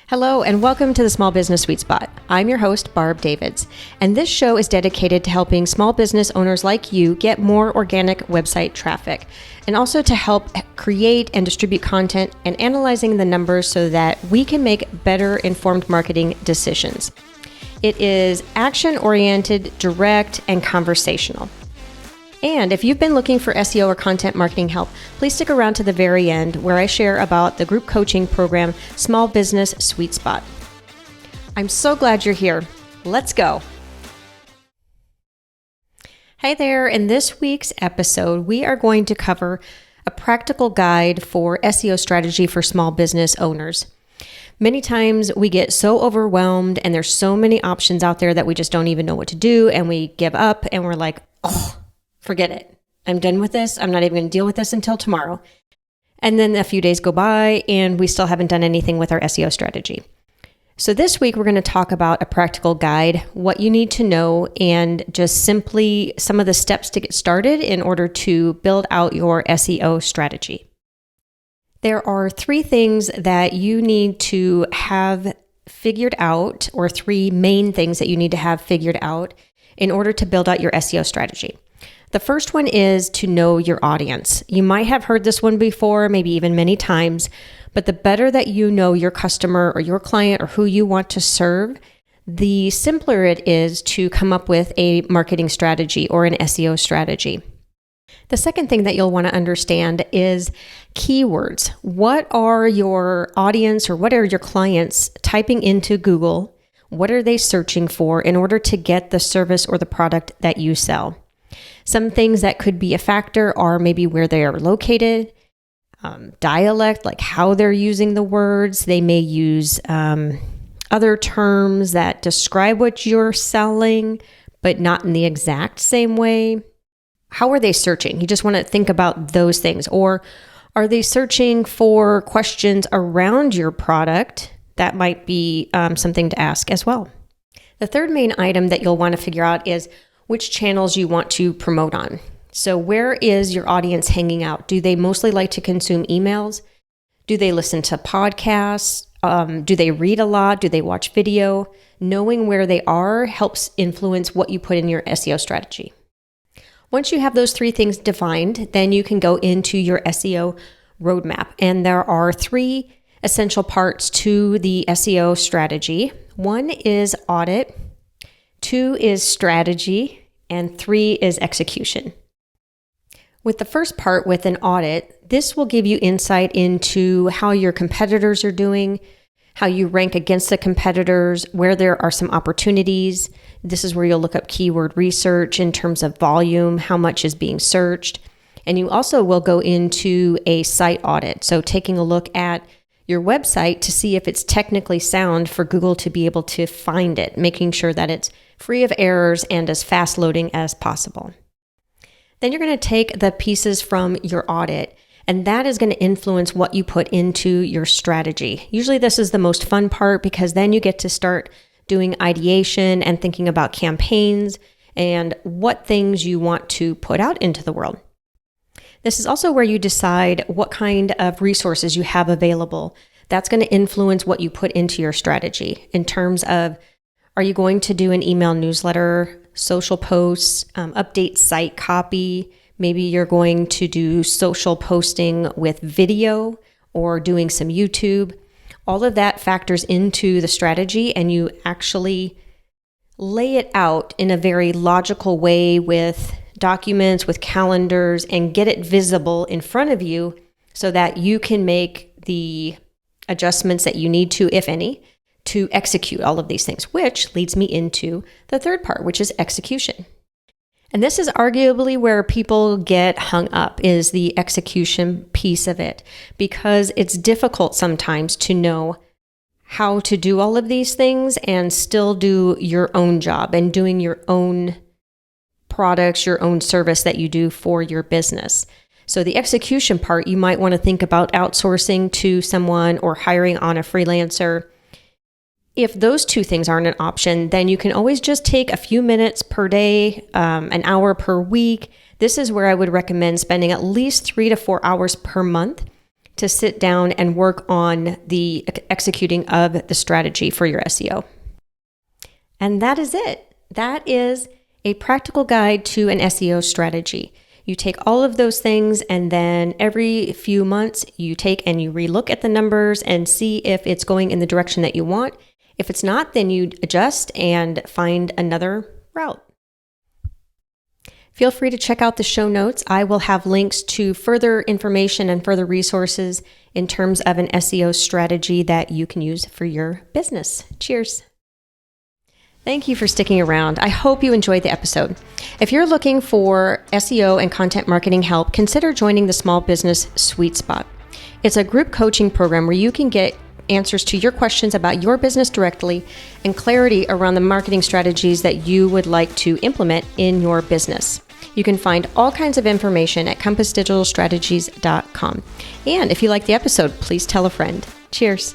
Hello and welcome to the Small Business Sweet Spot. I'm your host, Barb Davids, and this show is dedicated to helping small business owners like you get more organic website traffic, and also to help create and distribute content and analyzing the numbers so that we can make better informed marketing decisions. It is action-oriented, direct, and conversational. And if you've been looking for SEO or content marketing help, please stick around to the very end where I share about the group coaching program, Small Business Sweet Spot. I'm so glad you're here. Let's go. Hey there. In this week's episode, we are going to cover a practical guide for SEO strategy for small business owners. Many times we get so overwhelmed and there's so many options out there that we just don't even know what to do, and we give up and we're like, forget it. I'm done with this. I'm not even going to deal with this until tomorrow. And then a few days go by and we still haven't done anything with our SEO strategy. So this week, we're going to talk about a practical guide, what you need to know, and just simply some of the steps to get started in order to build out your SEO strategy. There are three things that you need to have figured out, or three main things that you need to have figured out in order to build out your SEO strategy. The first one is to know your audience. You might have heard this one before, maybe even many times, but the better that you know your customer or your client or who you want to serve, the simpler it is to come up with a marketing strategy or an SEO strategy. The second thing that you'll want to understand is keywords. What are your audience or what are your clients typing into Google? What are they searching for in order to get the service or the product that you sell? Some things that could be a factor are maybe where they are located, dialect, like how they're using the words. They may use other terms that describe what you're selling, but not in the exact same way. How are they searching? You just want to think about those things. Or are they searching for questions around your product? That might be something to ask as well. The third main item that you'll want to figure out is which channels you want to promote on. So where is your audience hanging out? Do they mostly like to consume emails? Do they listen to podcasts? Do they read a lot? Do they watch video? Knowing where they are helps influence what you put in your SEO strategy. Once you have those three things defined, then you can go into your SEO roadmap. And there are three essential parts to the SEO strategy. One is audit. 2 is strategy, and 3 is execution. With the first part, with an audit, this will give you insight into how your competitors are doing, how you rank against the competitors, where there are some opportunities. This is where you'll look up keyword research in terms of volume, how much is being searched. And you also will go into a site audit, so taking a look at your website to see if it's technically sound for Google to be able to find it, making sure that it's free of errors and as fast loading as possible. Then you're going to take the pieces from your audit, and that is going to influence what you put into your strategy. Usually this is the most fun part because then you get to start doing ideation and thinking about campaigns and what things you want to put out into the world. This is also where you decide what kind of resources you have available. That's going to influence what you put into your strategy in terms of, are you going to do an email newsletter, social posts, update site copy? Maybe you're going to do social posting with video or doing some YouTube. All of that factors into the strategy, and you actually lay it out in a very logical way with documents, with calendars, and get it visible in front of you so that you can make the adjustments that you need to, if any, to execute all of these things, which leads me into the third part, which is execution. And this is arguably where people get hung up, is the execution piece of it, because it's difficult sometimes to know how to do all of these things and still do your own job and doing your own products, your own service that you do for your business. So the execution part, you might want to think about outsourcing to someone or hiring on a freelancer. If those two things aren't an option, then you can always just take a few minutes per day, an hour per week. This is where I would recommend spending at least 3 to 4 hours per month to sit down and work on the executing of the strategy for your SEO. And that is it. That is a practical guide to an SEO strategy. You take all of those things, and then every few months you take and you relook at the numbers and see if it's going in the direction that you want. If it's not, then you adjust and find another route. Feel free to check out the show notes. I will have links to further information and further resources in terms of an SEO strategy that you can use for your business. Cheers. Thank you for sticking around. I hope you enjoyed the episode. If you're looking for SEO and content marketing help, consider joining the Small Business Sweet Spot. It's a group coaching program where you can get answers to your questions about your business directly and clarity around the marketing strategies that you would like to implement in your business. You can find all kinds of information at compassdigitalstrategies.com. And if you like the episode, please tell a friend. Cheers.